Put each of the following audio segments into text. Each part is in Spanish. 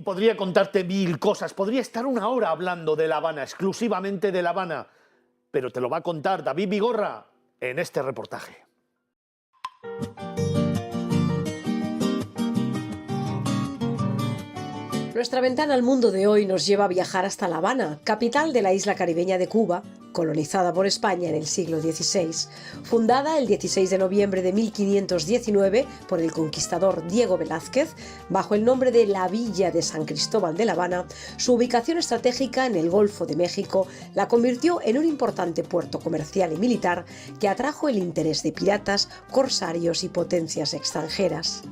Y podría contarte mil cosas, podría estar una hora hablando de La Habana, exclusivamente de La Habana, pero te lo va a contar David Vigorra en este reportaje. Nuestra ventana al mundo de hoy nos lleva a viajar hasta La Habana, capital de la isla caribeña de Cuba, colonizada por España en el siglo XVI. Fundada el 16 de noviembre de 1519 por el conquistador Diego Velázquez, bajo el nombre de la Villa de San Cristóbal de La Habana, su ubicación estratégica en el Golfo de México la convirtió en un importante puerto comercial y militar que atrajo el interés de piratas, corsarios y potencias extranjeras.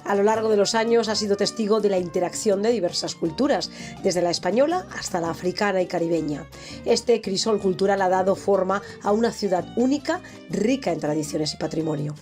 A lo largo de los años ha sido testigo de la interacción de diversas culturas, desde la española hasta la africana y caribeña. Este crisol cultural ha dado forma a una ciudad única, rica en tradiciones y patrimonio.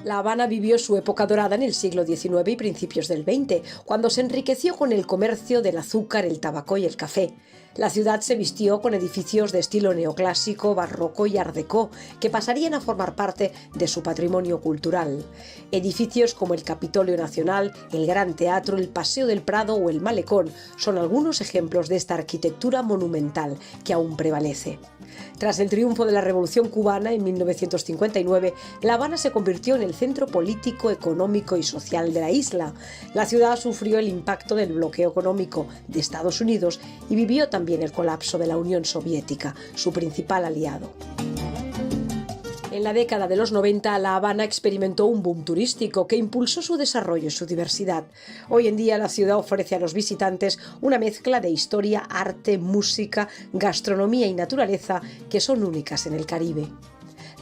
La Habana vivió su época dorada en el siglo XIX y principios del XX, cuando se enriqueció con el comercio del azúcar, el tabaco y el café. La ciudad se vistió con edificios de estilo neoclásico, barroco y art déco, que pasarían a formar parte de su patrimonio cultural. Edificios como el Capitolio Nacional, el Gran Teatro, el Paseo del Prado o el Malecón son algunos ejemplos de esta arquitectura monumental que aún prevalece. Tras el triunfo de la Revolución cubana en 1959, La Habana se convirtió en el centro político, económico y social de la isla. La ciudad sufrió el impacto del bloqueo económico de Estados Unidos y vivió también el colapso de la Unión Soviética, su principal aliado. En la década de los 90, La Habana experimentó un boom turístico que impulsó su desarrollo y su diversidad. Hoy en día la ciudad ofrece a los visitantes una mezcla de historia, arte, música, gastronomía y naturaleza que son únicas en el Caribe.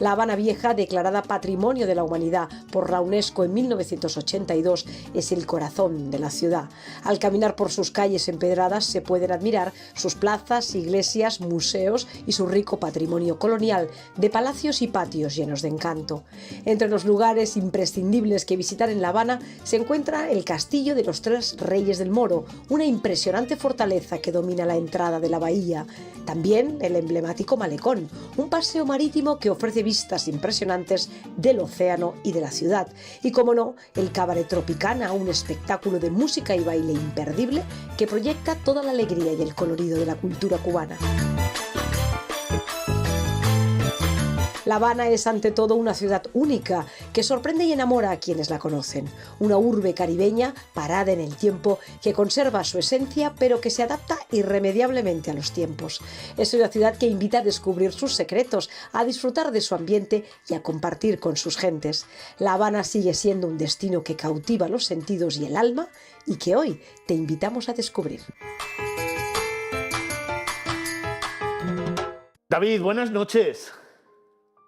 La Habana Vieja, declarada Patrimonio de la Humanidad por la UNESCO en 1982, es el corazón de la ciudad. Al caminar por sus calles empedradas se pueden admirar sus plazas, iglesias, museos y su rico patrimonio colonial de palacios y patios llenos de encanto. Entre los lugares imprescindibles que visitar en La Habana se encuentra el Castillo de los Tres Reyes del Moro, una impresionante fortaleza que domina la entrada de la bahía. También el emblemático Malecón, un paseo marítimo que ofrece vistas impresionantes del océano y de la ciudad. Y como no, el Cabaret Tropicana, un espectáculo de música y baile imperdible que proyecta toda la alegría y el colorido de la cultura cubana. La Habana es ante todo una ciudad única que sorprende y enamora a quienes la conocen. Una urbe caribeña parada en el tiempo que conserva su esencia pero que se adapta irremediablemente a los tiempos. Es una ciudad que invita a descubrir sus secretos, a disfrutar de su ambiente y a compartir con sus gentes. La Habana sigue siendo un destino que cautiva los sentidos y el alma y que hoy te invitamos a descubrir. David, buenas noches.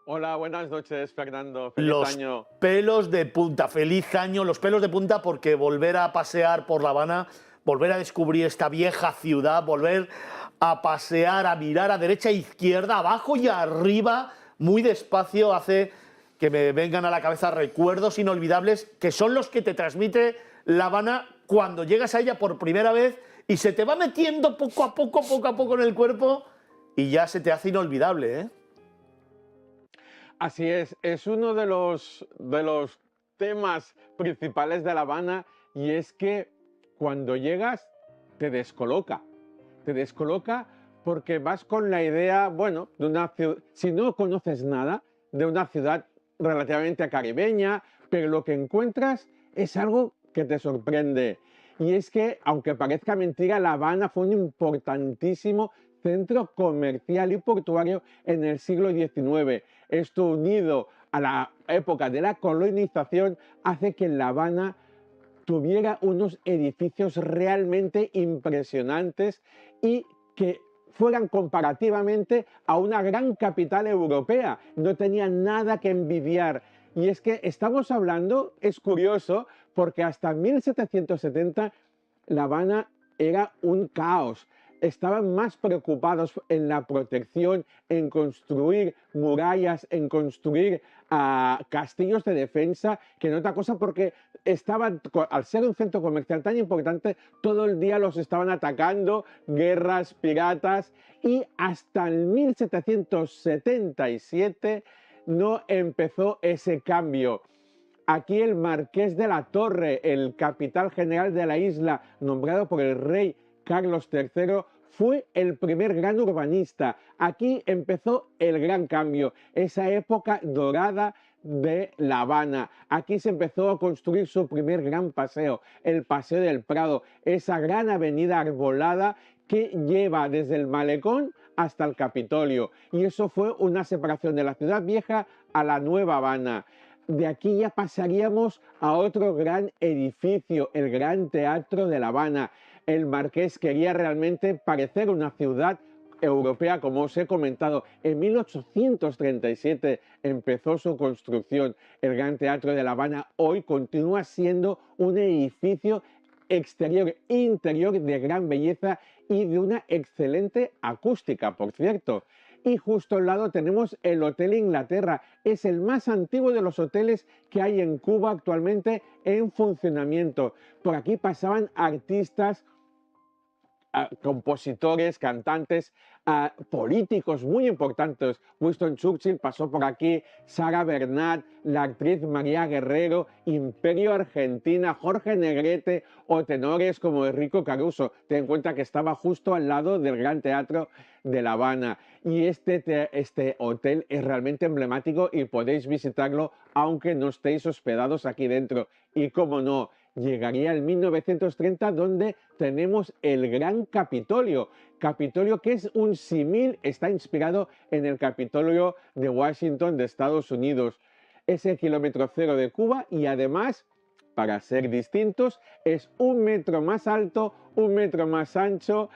Hola, buenas noches, Fernando. Feliz Los año. pelos de punta, feliz año, los pelos de punta porque volver a pasear por La Habana, volver a descubrir esta vieja ciudad, volver a pasear, a mirar a derecha, izquierda, abajo y arriba, muy despacio, hace que me vengan a la cabeza recuerdos inolvidables que son los que te transmite La Habana cuando llegas a ella por primera vez y se te va metiendo poco a poco en el cuerpo y ya se te hace inolvidable, ¿eh? Así es uno de los temas principales de La Habana y es que cuando llegas te descoloca porque vas con la idea, bueno, de una ciudad, si no conoces nada, de una ciudad relativamente caribeña, pero lo que encuentras es algo que te sorprende. Y es que, aunque parezca mentira, La Habana fue un importantísimo centro comercial y portuario en el siglo XIX. Esto unido a la época de la colonización hace que La Habana tuviera unos edificios realmente impresionantes y que fueran comparativamente a una gran capital europea. No tenía nada que envidiar. Y es que estamos hablando, es curioso, porque hasta 1770 La Habana era un caos. Estaban más preocupados en la protección, en construir murallas, en construir castillos de defensa, que en otra cosa, porque estaban, al ser un centro comercial tan importante, todo el día los estaban atacando, guerras, piratas, y hasta el 1777 no empezó ese cambio. Aquí el marqués de la Torre, el capital general de la isla, nombrado por el rey Carlos III, fue el primer gran urbanista. Aquí empezó el gran cambio, esa época dorada de La Habana. Aquí se empezó a construir su primer gran paseo, el Paseo del Prado, esa gran avenida arbolada que lleva desde el Malecón hasta el Capitolio. Y eso fue una separación de la ciudad vieja a la Nueva Habana. De aquí ya pasaríamos a otro gran edificio, el Gran Teatro de La Habana. El marqués quería realmente parecer una ciudad europea, como os he comentado. En 1837 empezó su construcción. El Gran Teatro de La Habana hoy continúa siendo un edificio exterior e interior de gran belleza y de una excelente acústica, por cierto. Y justo al lado tenemos el Hotel Inglaterra. Es el más antiguo de los hoteles que hay en Cuba actualmente en funcionamiento. Por aquí pasaban artistas, compositores, cantantes, políticos muy importantes. Winston Churchill pasó por aquí, Sara Bernat, la actriz María Guerrero, Imperio Argentina, Jorge Negrete o tenores como Enrico Caruso. Ten en cuenta que estaba justo al lado del Gran Teatro de La Habana. Y este hotel es realmente emblemático y podéis visitarlo aunque no estéis hospedados aquí dentro. Y cómo no, llegaría el 1930 donde tenemos el Gran Capitolio. Capitolio que es un símil, está inspirado en el Capitolio de Washington de Estados Unidos. Es el kilómetro cero de Cuba y además, para ser distintos, es 1 metro más alto, 1 metro más ancho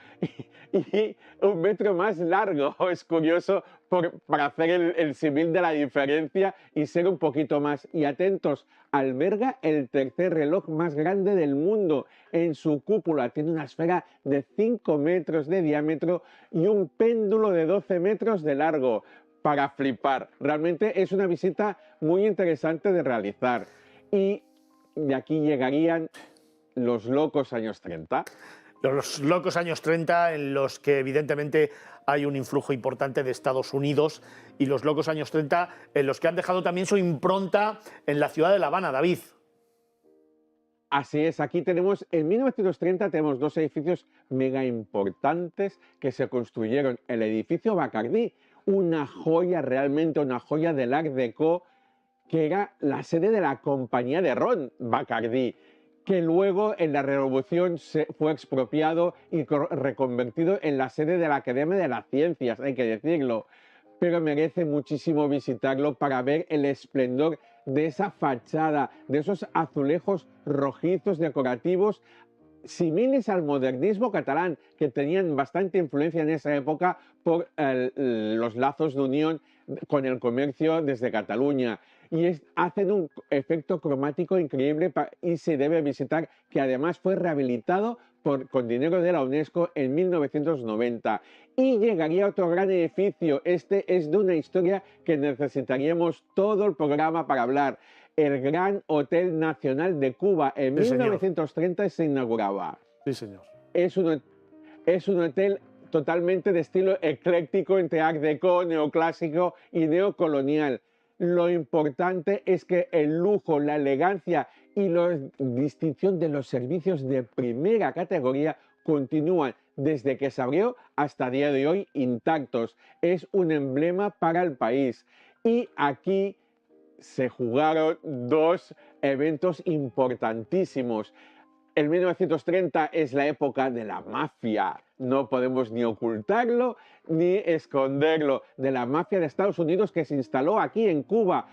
y 1 metro más largo. Es curioso para hacer el símil de la diferencia y ser un poquito más. Y atentos, alberga el tercer reloj más grande del mundo. En su cúpula tiene una esfera de 5 metros de diámetro y un péndulo de 12 metros de largo. Para flipar. Realmente es una visita muy interesante de realizar. Y de aquí llegarían los locos años 30. Los locos años 30 en los que evidentemente hay un influjo importante de Estados Unidos y los locos años 30 en los que han dejado también su impronta en la ciudad de La Habana, David. Así es, aquí tenemos, en 1930 tenemos 2 edificios mega importantes que se construyeron. El edificio Bacardí, una joya, realmente una joya del Art Deco, que era la sede de la compañía de ron Bacardí, que luego en la Revolución fue expropiado y reconvertido en la sede de la Academia de las Ciencias, hay que decirlo. Pero merece muchísimo visitarlo para ver el esplendor de esa fachada, de esos azulejos rojizos decorativos similares al modernismo catalán, que tenían bastante influencia en esa época por los lazos de unión con el comercio desde Cataluña. Y hacen un efecto cromático increíble y se debe visitar, que además fue rehabilitado con dinero de la UNESCO en 1990. Y llegaría otro gran edificio. Este es de una historia que necesitaríamos todo el programa para hablar. El Gran Hotel Nacional de Cuba. En 1930 se inauguraba. Sí, señor. Es un hotel totalmente de estilo ecléctico entre Art Deco, neoclásico y neocolonial. Lo importante es que el lujo, la elegancia y la distinción de los servicios de primera categoría continúan desde que se abrió hasta el día de hoy intactos. Es un emblema para el país. Y aquí se jugaron 2 eventos importantísimos. El 1930 es la época de la mafia. No podemos ni ocultarlo ni esconderlo. De la mafia de Estados Unidos que se instaló aquí en Cuba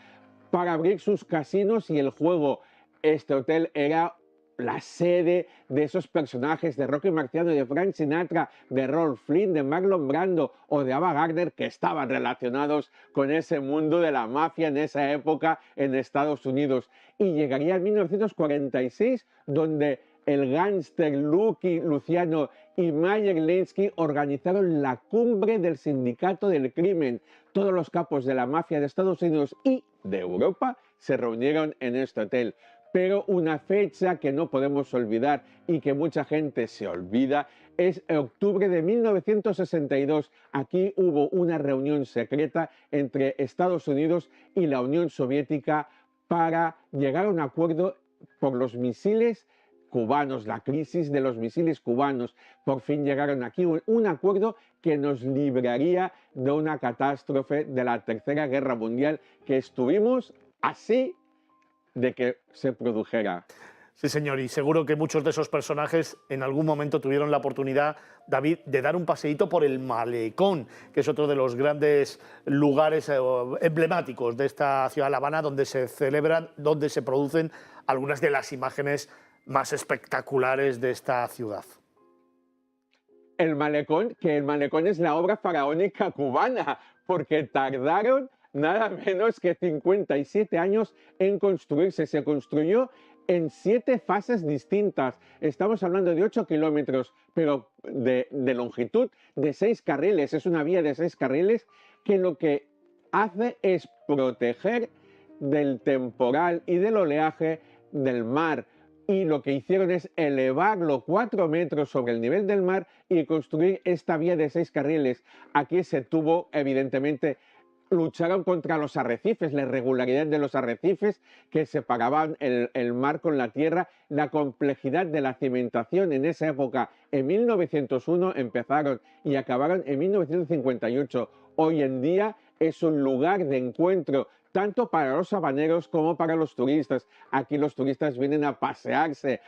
para abrir sus casinos y el juego. Este hotel era la sede de esos personajes de Rocky Marciano, de Frank Sinatra, de Rolf Flynn, de Marlon Brando o de Ava Gardner, que estaban relacionados con ese mundo de la mafia en esa época en Estados Unidos. Y llegaría en 1946, donde el gángster Lucky Luciano y Meyer Lansky organizaron la cumbre del sindicato del crimen. Todos los capos de la mafia de Estados Unidos y de Europa se reunieron en este hotel. Pero una fecha que no podemos olvidar y que mucha gente se olvida es octubre de 1962. Aquí hubo una reunión secreta entre Estados Unidos y la Unión Soviética para llegar a un acuerdo por los misiles cubanos, la crisis de los misiles cubanos. Por fin llegaron aquí un acuerdo que nos libraría de una catástrofe de la Tercera Guerra Mundial que estuvimos así de que se produjera. Sí, señor, y seguro que muchos de esos personajes en algún momento tuvieron la oportunidad, David, de dar un paseíto por el Malecón, que es otro de los grandes lugares emblemáticos de esta ciudad de La Habana, donde se celebran, donde se producen algunas de las imágenes más espectaculares de esta ciudad. El Malecón, que el Malecón es la obra faraónica cubana, porque tardaron nada menos que 57 años en construirse. Se construyó en 7 fases distintas. Estamos hablando de 8 kilómetros, pero de longitud de 6 carriles. Es una vía de 6 carriles que lo que hace es proteger del temporal y del oleaje del mar. Y lo que hicieron es elevarlo 4 metros sobre el nivel del mar y construir esta vía de 6 carriles. Aquí se tuvo, evidentemente, lucharon contra los arrecifes, la irregularidad de los arrecifes que separaban el mar con la tierra, la complejidad de la cimentación en esa época. En 1901 empezaron y acabaron en 1958. Hoy en día es un lugar de encuentro tanto para los habaneros como para los turistas. Aquí los turistas vienen a pasearse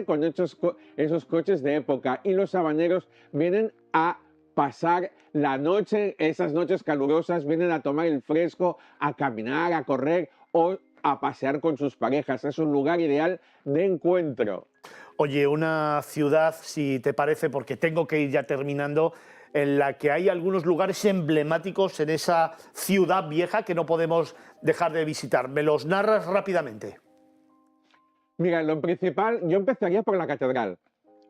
con esos coches de época, y los habaneros vienen a pasar la noche, esas noches calurosas, vienen a tomar el fresco, a caminar, a correr o a pasear con sus parejas. Es un lugar ideal de encuentro. Oye, una ciudad, si te parece, porque tengo que ir ya terminando, en la que hay algunos lugares emblemáticos en esa ciudad vieja que no podemos dejar de visitar. ¿Me los narras rápidamente? Mira, lo principal, yo empezaría por la catedral.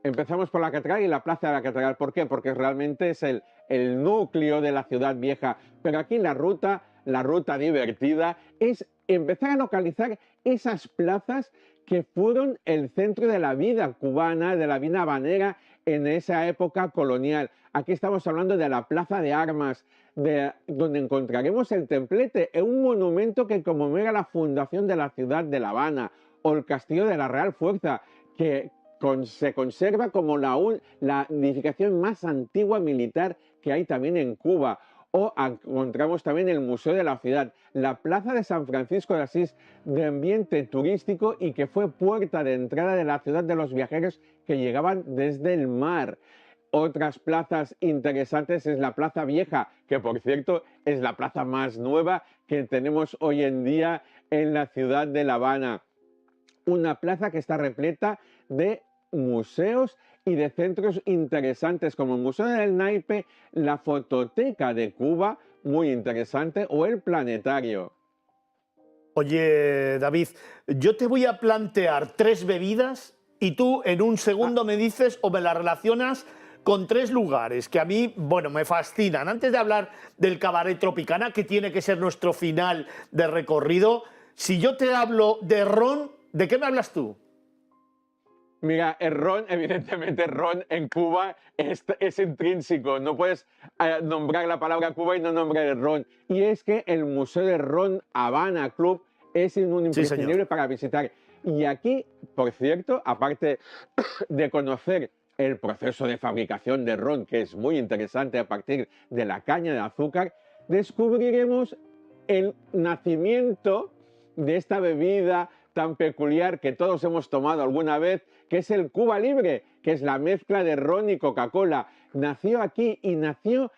Empezamos por la catedral y la plaza de la catedral. ¿Por qué? Porque realmente es el núcleo de la ciudad vieja. Pero aquí la ruta divertida es empezar a localizar esas plazas que fueron el centro de la vida cubana, de la vida habanera en esa época colonial. Aquí estamos hablando de la Plaza de Armas, donde encontraremos el templete, un monumento que conmemora la fundación de la ciudad de La Habana, o el Castillo de la Real Fuerza, que se conserva como la edificación más antigua militar que hay también en Cuba. O encontramos también el Museo de la Ciudad, la Plaza de San Francisco de Asís, de ambiente turístico y que fue puerta de entrada de la ciudad de los viajeros que llegaban desde el mar. Otras plazas interesantes es la Plaza Vieja, que por cierto es la plaza más nueva que tenemos hoy en día en la ciudad de La Habana. Una plaza que está repleta de museos y de centros interesantes como el Museo del Naipe, la Fototeca de Cuba, muy interesante, o el Planetario. Oye, David, yo te voy a plantear 3 bebidas y tú en un segundo me dices o me las relacionas con 3 lugares que a mí, bueno, me fascinan. Antes de hablar del Cabaret Tropicana, que tiene que ser nuestro final de recorrido, si yo te hablo de ron, ¿de qué me hablas tú? Mira, el ron, evidentemente ron en Cuba es intrínseco. No puedes nombrar la palabra Cuba y no nombrar el ron. Y es que el Museo de Ron Habana Club es un imprescindible para visitar. Y aquí, por cierto, aparte de conocer el proceso de fabricación de ron, que es muy interesante a partir de la caña de azúcar, descubriremos el nacimiento de esta bebida tan peculiar que todos hemos tomado alguna vez, que es el Cuba Libre, que es la mezcla de ron y Coca-Cola. Nació aquí y nació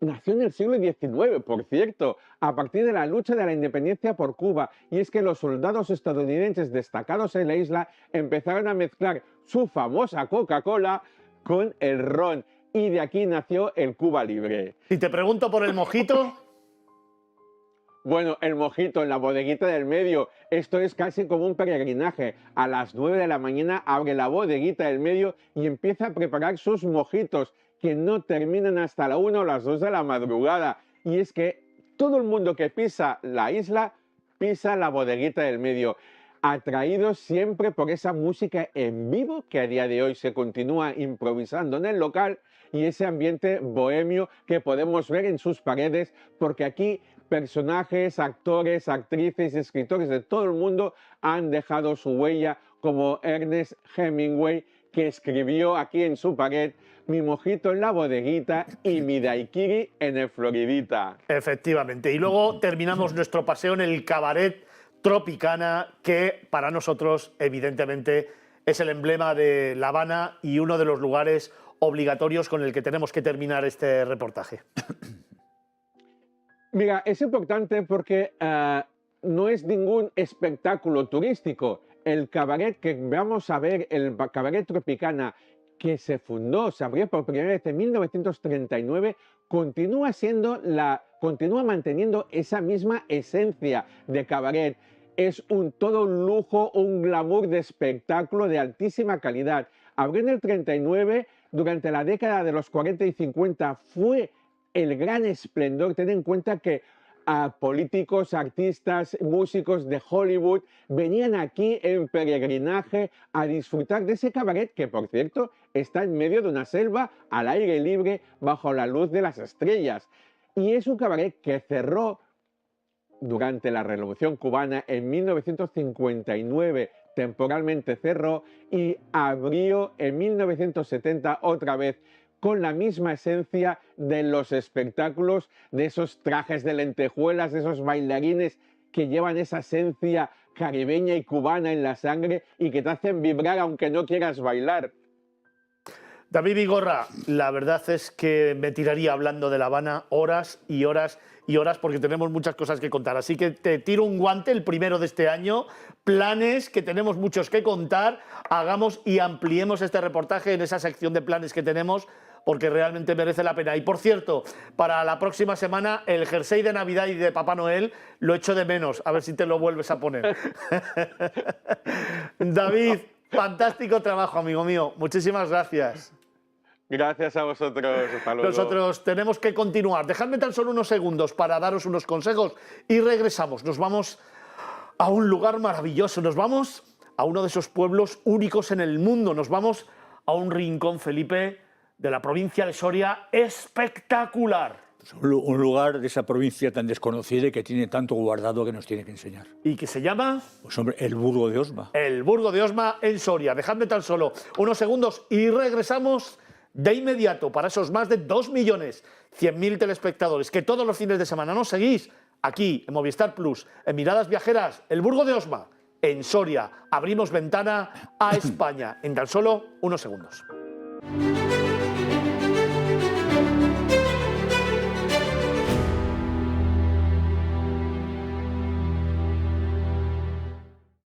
en el siglo XIX, por cierto, a partir de la lucha de la independencia por Cuba. Y es que los soldados estadounidenses destacados en la isla empezaron a mezclar su famosa Coca-Cola con el ron. Y de aquí nació el Cuba Libre. Si te pregunto por el mojito... Bueno, el mojito en la bodeguita del medio, esto es casi como un peregrinaje. A las 9 de la mañana abre la bodeguita del medio y empieza a preparar sus mojitos, que no terminan hasta la 1 o las 2 de la madrugada. Y es que todo el mundo que pisa la isla, pisa la bodeguita del medio, atraídos siempre por esa música en vivo que a día de hoy se continúa improvisando en el local, y ese ambiente bohemio que podemos ver en sus paredes, porque aquí personajes, actores, actrices, escritores de todo el mundo han dejado su huella, como Ernest Hemingway, que escribió aquí en su pared: mi mojito en la bodeguita y mi daiquiri en el Floridita. Efectivamente. Y luego terminamos nuestro paseo en el Cabaret Tropicana, que para nosotros, evidentemente, es el emblema de La Habana y uno de los lugares obligatorios con el que tenemos que terminar este reportaje. Mira, es importante porque no es ningún espectáculo turístico. El cabaret que vamos a ver, el Cabaret Tropicana, que se fundó, se abrió por primera vez en 1939, continúa manteniendo esa misma esencia de cabaret. Es todo un lujo, un glamour de espectáculo de altísima calidad. Abrió en el 39, durante la década de los 40 y 50 fue el gran esplendor. Ten en cuenta que políticos, artistas, músicos de Hollywood venían aquí en peregrinaje a disfrutar de ese cabaret, que por cierto está en medio de una selva, al aire libre, bajo la luz de las estrellas. Y es un cabaret que cerró durante la Revolución Cubana en 1959, temporalmente cerró, y abrió en 1970 otra vez, con la misma esencia de los espectáculos, de esos trajes de lentejuelas, de esos bailarines que llevan esa esencia caribeña y cubana en la sangre y que te hacen vibrar aunque no quieras bailar. David Vigorra, la verdad es que me tiraría hablando de La Habana horas y horas y horas, porque tenemos muchas cosas que contar. Así que te tiro un guante, el primero de este año, planes, que tenemos muchos que contar, hagamos y ampliemos este reportaje en esa sección de planes que tenemos, porque realmente merece la pena. Y por cierto, para la próxima semana, el jersey de Navidad y de Papá Noel lo echo de menos, a ver si te lo vuelves a poner. David, fantástico trabajo, amigo mío. Muchísimas gracias. Gracias a vosotros. Hasta luego. Nosotros tenemos que continuar. Dejadme tan solo unos segundos para daros unos consejos y regresamos. Nos vamos a un lugar maravilloso. Nos vamos a uno de esos pueblos únicos en el mundo. Nos vamos a un rincón, Felipe, de la provincia de Soria, espectacular. Un lugar de esa provincia tan desconocida y que tiene tanto guardado que nos tiene que enseñar. ¿Y que se llama? Pues hombre, el Burgo de Osma. El Burgo de Osma en Soria. Dejadme tan solo unos segundos y regresamos de inmediato para esos más de 2.100.000 telespectadores que todos los fines de semana nos seguís aquí en Movistar Plus, en Miradas Viajeras, el Burgo de Osma en Soria. Abrimos ventana a España en tan solo unos segundos.